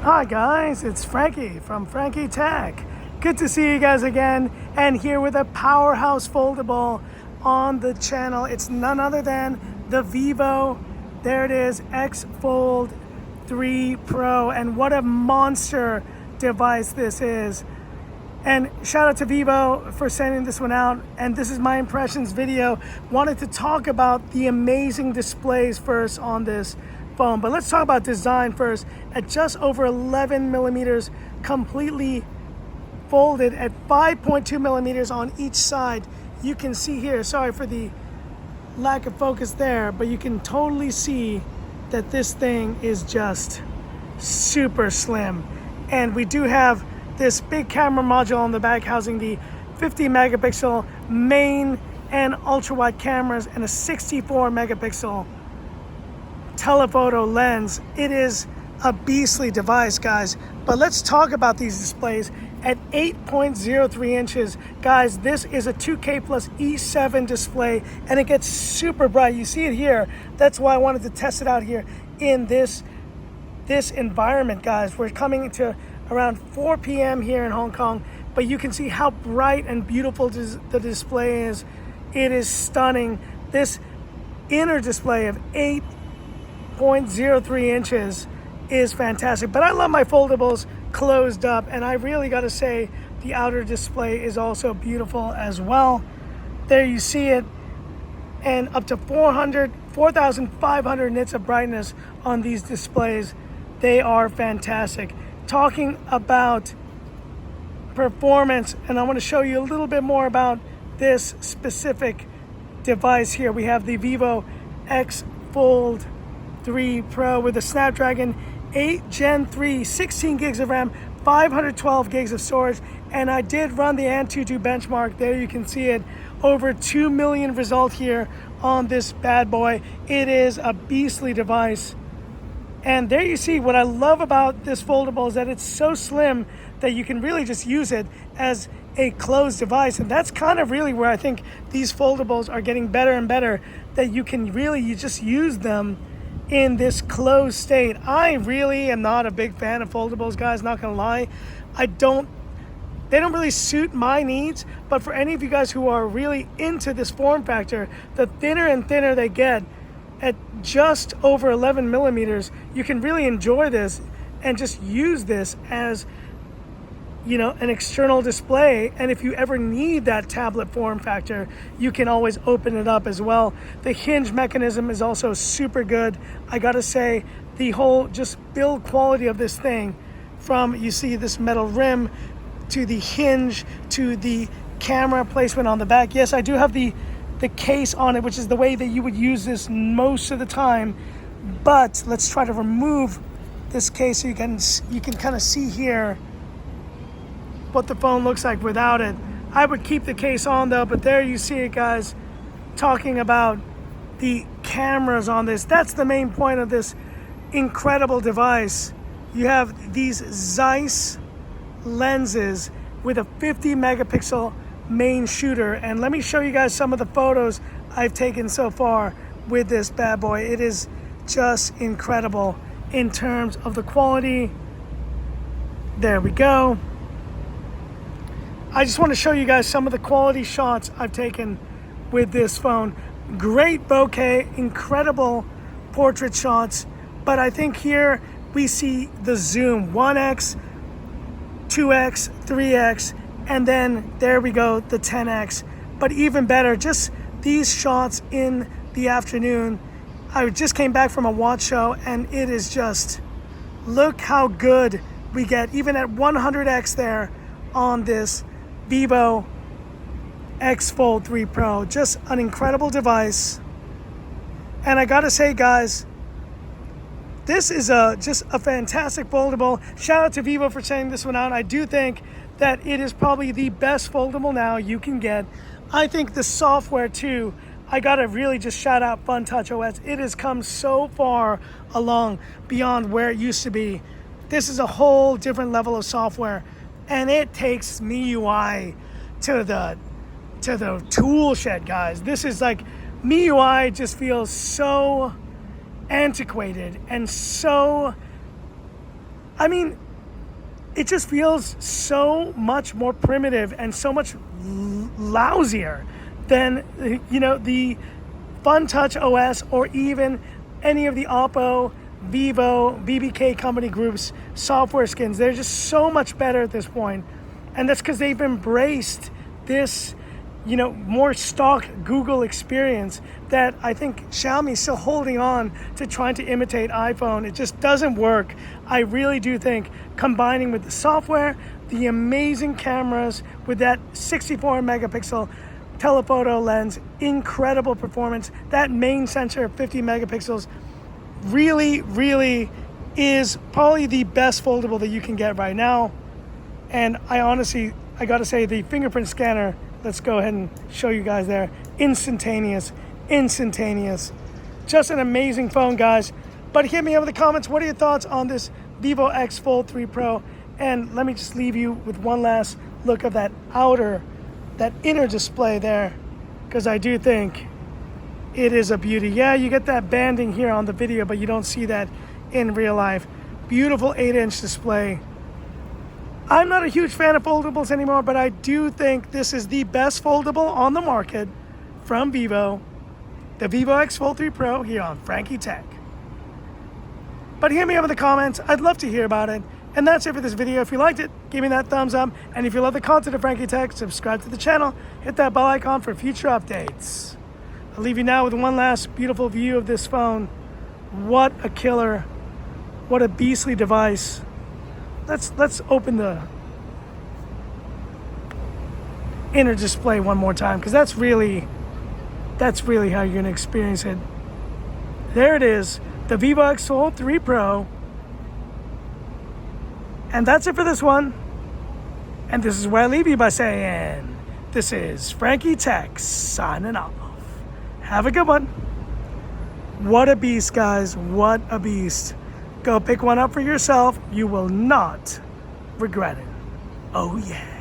Hi guys, it's Frankie from Frankie Tech. Good to see you guys again, and here with a powerhouse foldable on the channel. It's none other than the Vivo, there it is, X Fold 3 Pro, and what a monster device this is. And shout out to Vivo for sending this one out, and this is my impressions video. Wanted to talk about the amazing displays first on this phone, but let's talk about design first. At just over 11 millimeters, completely folded at 5.2 millimeters on each side. You can see here, sorry for the lack of focus there, but you can totally see that this thing is just super slim. And we do have this big camera module on the back housing the 50 megapixel main and ultra wide cameras and a 64 megapixel telephoto lens. It is a beastly device, guys, but let's talk about these displays. At 8.03 inches, guys, this is a 2K plus E7 display, and it gets super bright. You see it here. That's why I wanted to test it out here in this environment, guys. We're coming to around 4 p.m. here in Hong Kong, but you can see how bright and beautiful the display is. It is stunning. This inner display of 8.03 inches is fantastic, but I love my foldables closed up, and I really got to say the outer display is also beautiful as well. There you see it, and up to 4,500 nits of brightness on these displays. They are fantastic. Talking about performance, and I want to show you a little bit more about this specific device here. We have the Vivo X Fold 3 Pro with a Snapdragon 8 Gen 3, 16 gigs of RAM, 512 gigs of storage, and I did run the Antutu benchmark. There you can see it, over 2 million result here on this bad boy. It is a beastly device. And there you see what I love about this foldable is that it's so slim that you can really just use it as a closed device. And that's kind of really where I think these foldables are getting better and better, that you can really, you just use them in this closed state. I really am not a big fan of foldables, guys, not gonna lie. They don't really suit my needs, but for any of you guys who are really into this form factor, the thinner and thinner they get, at just over 11 millimeters, you can really enjoy this and just use this as, you know, an external display. And if you ever need that tablet form factor, you can always open it up as well. The hinge mechanism is also super good. I gotta say, the whole just build quality of this thing, from, you see this metal rim to the hinge to the camera placement on the back. Yes, I do have the case on it, which is the way that you would use this most of the time, but let's try to remove this case so you can kind of see here what the phone looks like without it. I would keep the case on though, but there you see it, guys. Talking about the cameras on this, that's the main point of this incredible device. You have these Zeiss lenses with a 50 megapixel main shooter, and let me show you guys some of the photos I've taken so far with this bad boy. It is just incredible in terms of the quality. There we go. I just want to show you guys some of the quality shots I've taken with this phone. Great bokeh, incredible portrait shots, but I think here we see the zoom, 1x, 2x, 3x, and then there we go, the 10x. But even better, just these shots in the afternoon. I just came back from a watch show, and it is just, look how good we get, even at 100x there on this Vivo X Fold 3 Pro. Just an incredible device. And I gotta say, guys, this is just a fantastic foldable. Shout out to Vivo for sending this one out. I do think that it is probably the best foldable now you can get. I think the software too, I gotta really just shout out FunTouch OS. It has come so far along beyond where it used to be. This is a whole different level of software, and it takes MIUI to the tool shed, guys. This is like, MIUI just feels so antiquated and so I mean, it just feels so much more primitive and so much lousier than, the Fun Touch OS or even any of the Oppo, Vivo, BBK company groups software skins. They're just so much better at this point. And that's because they've embraced this, more stock Google experience that I think Xiaomi's still holding on to, trying to imitate iPhone. It just doesn't work. I really do think combining with the software, the amazing cameras with that 64 megapixel telephoto lens, incredible performance, that main sensor of 50 megapixels, really, really is probably the best foldable that you can get right now. And I gotta say, the fingerprint scanner, let's go ahead and show you guys there. Instantaneous. Just an amazing phone, guys. But hit me up in the comments. What are your thoughts on this Vivo X Fold 3 Pro? And let me just leave you with one last look of that inner display there, because I do think it is a beauty. Yeah, you get that banding here on the video, but you don't see that in real life. Beautiful 8-inch display. I'm not a huge fan of foldables anymore, but I do think this is the best foldable on the market from Vivo, the Vivo X Fold 3 Pro here on Frankie Tech. But hit me up in the comments. I'd love to hear about it. And that's it for this video. If you liked it, give me that thumbs up. And if you love the content of Frankie Tech, subscribe to the channel. Hit that bell icon for future updates. I'll leave you now with one last beautiful view of this phone. What a killer. What a beastly device. Let's open the inner display one more time, because that's really how you're gonna experience it. There it is, the Vivo X Fold 3 Pro. And that's it for this one. And this is where I leave you by saying, this is Frankie Tech signing off. Have a good one. What a beast, guys. What a beast. Go pick one up for yourself. You will not regret it. Oh, yeah.